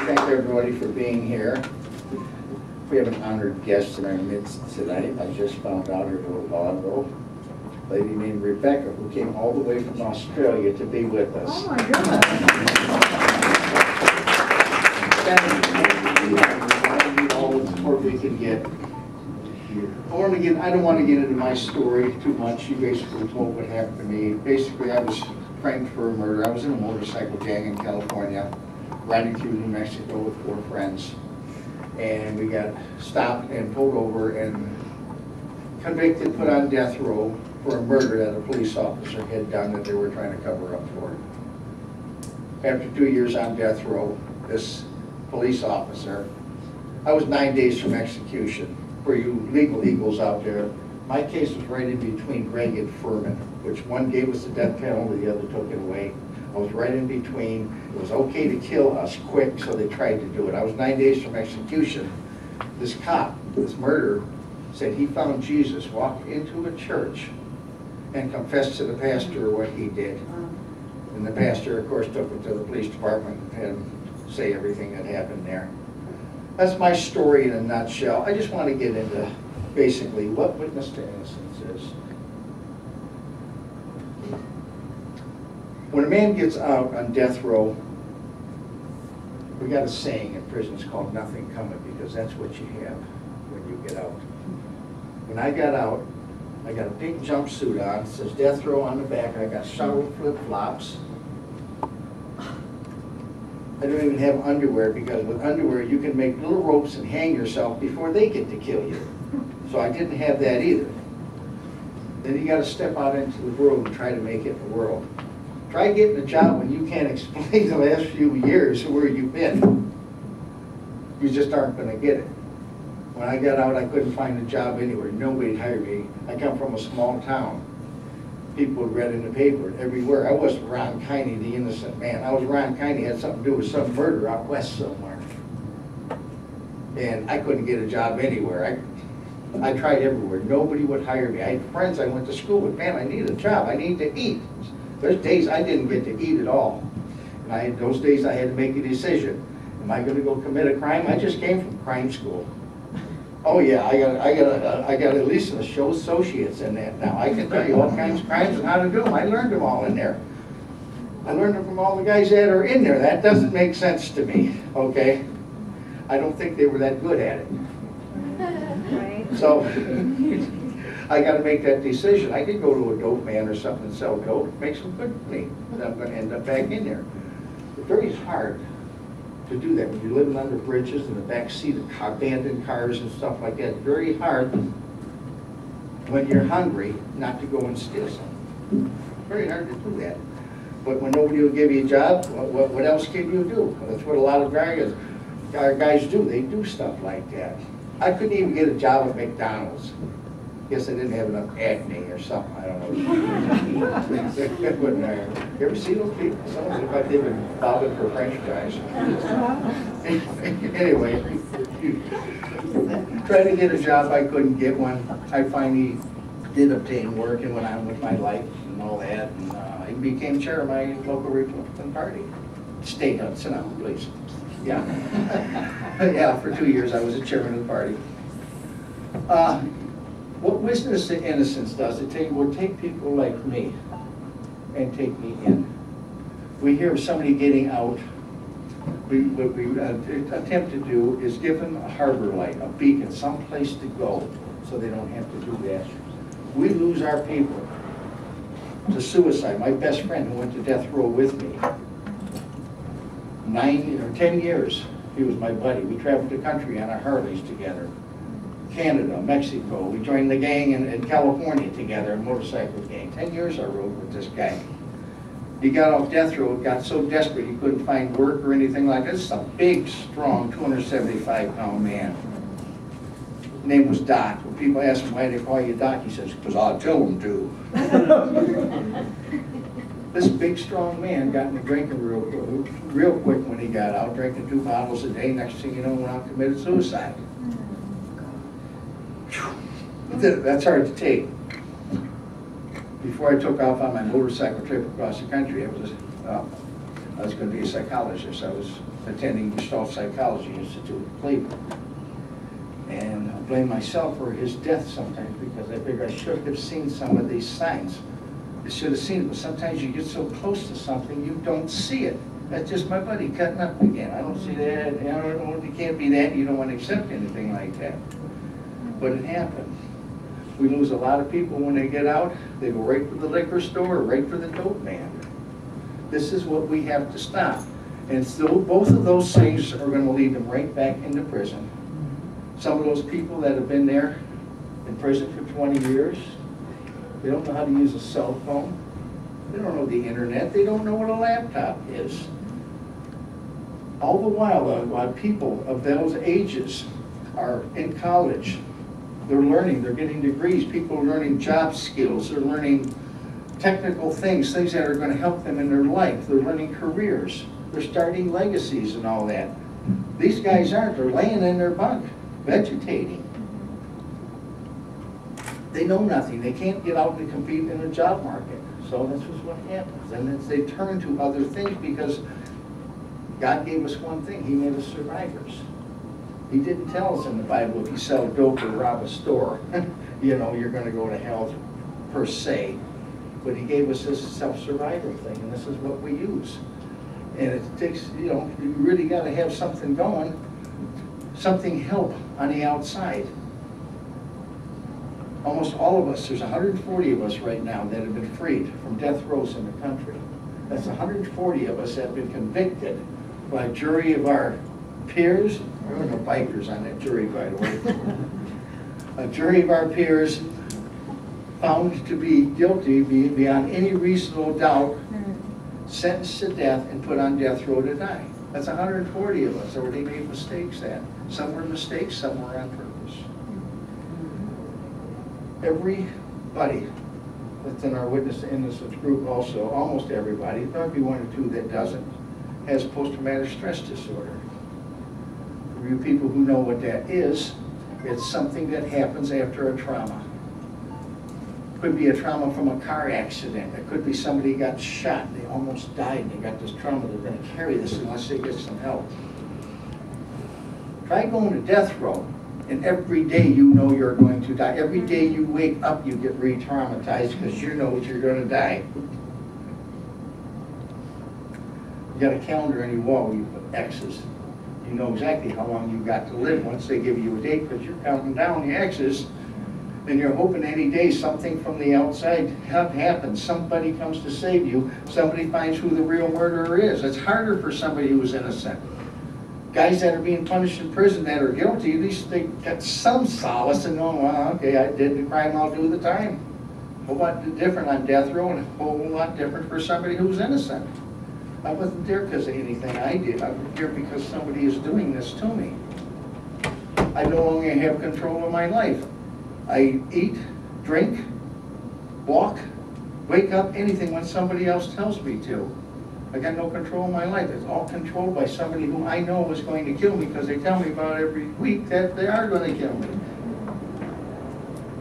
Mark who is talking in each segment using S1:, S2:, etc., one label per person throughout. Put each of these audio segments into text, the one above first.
S1: thank everybody for being here. We have an honored guest in our midst tonight. I just found out her a little while ago. A lady named Rebecca, who came all the way from Australia to be with us.
S2: Oh my goodness.
S1: All the support we can get. I don't want to get into my story too much. You basically told what happened to me. Basically, I was framed for a murder. I was in a motorcycle gang in California, riding through New Mexico with 4 friends. And we got stopped and pulled over and convicted, put on death row for a murder that a police officer had done that they were trying to cover up for. After 2 years on death row, this police officer, I was 9 days from execution. For you legal eagles out there, my case was right in between Greg and Furman, which one gave us the death penalty, the other took it away. I was right in between. It was okay to kill us quick, so they tried to do it. I was 9 days from execution. This cop, this murderer, said he found Jesus, walked into a church, and confessed to the pastor what he did. And the pastor, of course, took him to the police department and had him say everything that happened there. That's my story in a nutshell. I just want to get into basically what witness to innocence is. When a man gets out on death row, we got a saying in prisons called nothing coming, because that's what you have when you get out. When I got out, I got a big jumpsuit on, it says death row on the back, I got shovel flip-flops. I don't even have underwear, because with underwear you can make little ropes and hang yourself before they get to kill you. So I didn't have that either. Then you got to step out into the world and try to make it in the world. Try getting a job when you can't explain the last few years where you've been. You just aren't going to get it. When I got out, I couldn't find a job anywhere. Nobody hired me. I come from a small town. People had read in the paper everywhere. I wasn't Ron Keine, the innocent man. I was Ron Keine, had something to do with some murder out west somewhere. And I couldn't get a job anywhere. I tried everywhere. Nobody would hire me. I had friends I went to school with. Man, I need a job. I need to eat. There's days I didn't get to eat at all. And those days I had to make a decision. Am I going to go commit a crime? I just came from crime school. Oh yeah, I got at least an associates in that now. I can tell you all kinds of crimes and how to do them. I learned them all in there. I learned them from all the guys that are in there. That doesn't make sense to me, okay? I don't think they were that good at it. So I got to make that decision. I could go to a dope man or something and sell dope, make some good money, but I'm going to end up back in there. It's very hard to do that when you're living under bridges in the back seat of abandoned cars and stuff like that. It's very hard when you're hungry not to go and steal something. Very hard to do that. But when nobody will give you a job, what else can you do? That's what a lot of guys do. They do stuff like that. I couldn't even get a job at McDonald's. Guess I didn't have enough acne or something. I don't know. You ever see those people? Some look like they've been bobbing for French fries. Anyway, trying to get a job, I couldn't get one. I finally did obtain work and went on with my life and all that. And I became chair of my local Republican Party. State up, sit down, please. Yeah. Yeah, for 2 years I was the chairman of the party. What witness to innocence does, it will take people like me and take me in. We hear of somebody getting out. What we attempt to do is give them a harbor light, a beacon, some place to go so they don't have to do that. We lose our people to suicide. My best friend who went to death row with me, 10 years, he was my buddy. We traveled the country on our Harleys together. Canada, Mexico. We joined the gang in California together, a motorcycle gang. 10 years I rode with this guy. He got off death row, got so desperate he couldn't find work or anything like that. This is a big, strong, 275-pound man. His name was Doc. When people ask him, why do they call you Doc? He says, because I'll tell them to. This big, strong man got into drinking real quick when he got out, drinking 2 bottles a day. Next thing you know, went out and committed suicide. That's hard to take. Before I took off on my motorcycle trip across the country, it was I was going to be a psychologist. I was attending Gestalt Psychology Institute in Cleveland. And I blame myself for his death sometimes because I figure I should have seen some of these signs. I should have seen it, but sometimes you get so close to something, you don't see it. That's just my buddy cutting up again. I don't see that. You know, it can't be that. You don't want to accept anything like that. But it happened. We lose a lot of people when they get out. They go right for the liquor store or right for the dope man. This is what we have to stop. And still, both of those things are going to lead them right back into prison. Some of those people that have been there in prison for 20 years, they don't know how to use a cell phone. They don't know the internet. They don't know what a laptop is. All the while people of those ages are in college, they're learning, they're getting degrees, people are learning job skills, they're learning technical things that are going to help them in their life. They're learning careers, they're starting legacies and all that. These guys aren't, they're laying in their bunk, vegetating. They know nothing, they can't get out and compete in the job market. So this is what happens. And then they turn to other things because God gave us one thing, He made us survivors. He didn't tell us in the Bible if you sell dope or rob a store, you know, you're going to go to hell per se. But He gave us this self-survivor thing, and this is what we use. And it takes, you know, you really got to have something going, something help on the outside. Almost all of us, there's 140 of us right now that have been freed from death rows in the country. That's 140 of us that have been convicted by a jury of our peers. There were no bikers on that jury, by the way. A jury of our peers found to be guilty beyond any reasonable doubt, sentenced to death and put on death row to die. That's 140 of us, or they made mistakes at. Some were mistakes, some were on purpose. Everybody that's in our Witness to Innocence group also, almost everybody, probably one or two that doesn't, has post-traumatic stress disorder. For you people who know what that is, it's something that happens after a trauma. It could be a trauma from a car accident. It could be somebody got shot, they almost died, and they got this trauma. They're going to carry this unless they get some help. Try going to death row, and every day you know you're going to die. Every day you wake up, you get re-traumatized because you know you're going to die. You got a calendar on your wall where you put X's. You know exactly how long you got to live once they give you a date, because you're counting down the X's, and you're hoping any day something from the outside happens. Somebody comes to save you. Somebody finds who the real murderer is. It's harder for somebody who's innocent. Guys that are being punished in prison that are guilty, at least they got some solace in knowing, well, okay, I did the crime, I'll do the time. A whole lot different on death row, and a whole lot different for somebody who's innocent. I wasn't there because of anything I did. I was there because somebody is doing this to me. I no longer have control of my life. I eat, drink, walk, wake up, anything when somebody else tells me to. I got no control of my life. It's all controlled by somebody who I know is going to kill me because they tell me about every week that they are going to kill me.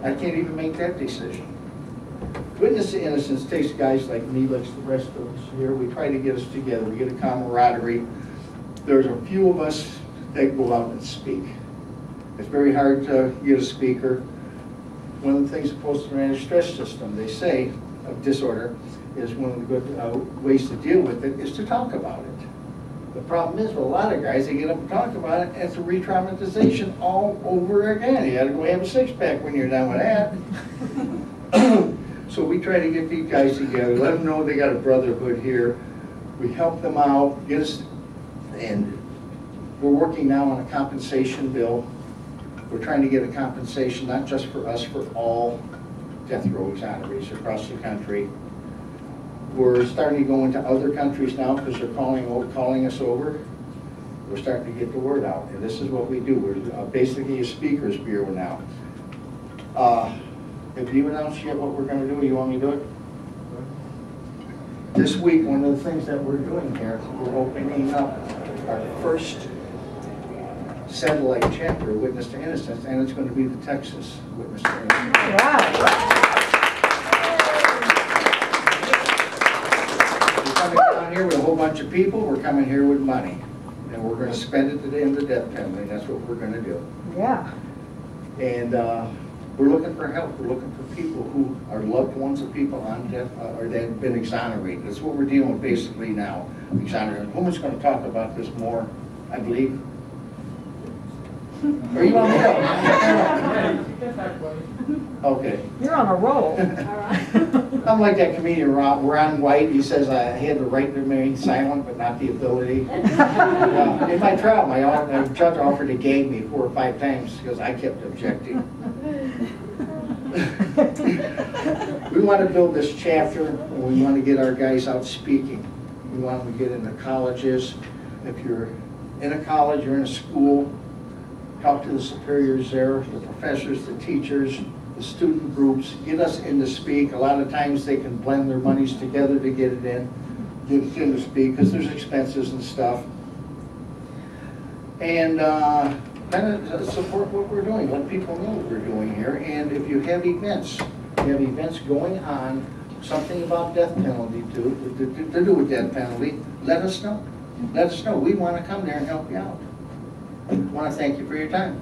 S1: I can't even make that decision. Witness to Innocence takes guys like me, like the rest of us here. We try to get us together. We get a camaraderie. There's a few of us that go out and speak. It's very hard to get a speaker. One of the things of post-traumatic stress system, they say, of disorder, is one of the good ways to deal with it is to talk about it. The problem is with a lot of guys, they get up and talk about it, and it's a re-traumatization all over again. You gotta go have a six-pack when you're done with that. So we try to get these guys together, let them know they got a brotherhood here. We help them out, get us, and we're working now on a compensation bill. We're trying to get a compensation, not just for us, for all death row exonerees across the country. We're starting to go into other countries now because they're calling us over. We're starting to get the word out, and this is what we do. We're basically a speakers bureau now. Have you announced yet what we're going to do? You want me to do it? This week, one of the things that we're doing here, we're opening up our first satellite chapter, Witness to Innocence, and it's going to be the Texas Witness to Innocence. Wow. We're coming coming here with a whole bunch of people, we're coming here with money. And we're gonna spend it to the end of the death penalty, and that's what we're gonna do.
S2: Yeah.
S1: And we're looking for help. We're looking for people who are loved ones of people on death, or that have been exonerated. That's what we're dealing with basically now, exonerated. Woman's gonna talk about this more, I believe. Or you want me to? Okay.
S2: You're on a roll.
S1: I'm like that comedian Ron White. He says I had the right to remain silent, but not the ability. In my trial, my judge offered to gag me 4 or 5 times because I kept objecting. We want to build this chapter, and we want to get our guys out speaking. We want them to get into colleges. If you're in a college, you're in a school, talk to the superiors there, the professors, the teachers, the student groups, get us in to speak. A lot of times they can blend their monies together to get it in, get us in to speak, because there's expenses and stuff. And kind of support what we're doing, let people know what we're doing here. And if you have events going on, something about death penalty to do with death penalty, let us know. Let us know. We want to come there and help you out. I want to thank you for your time.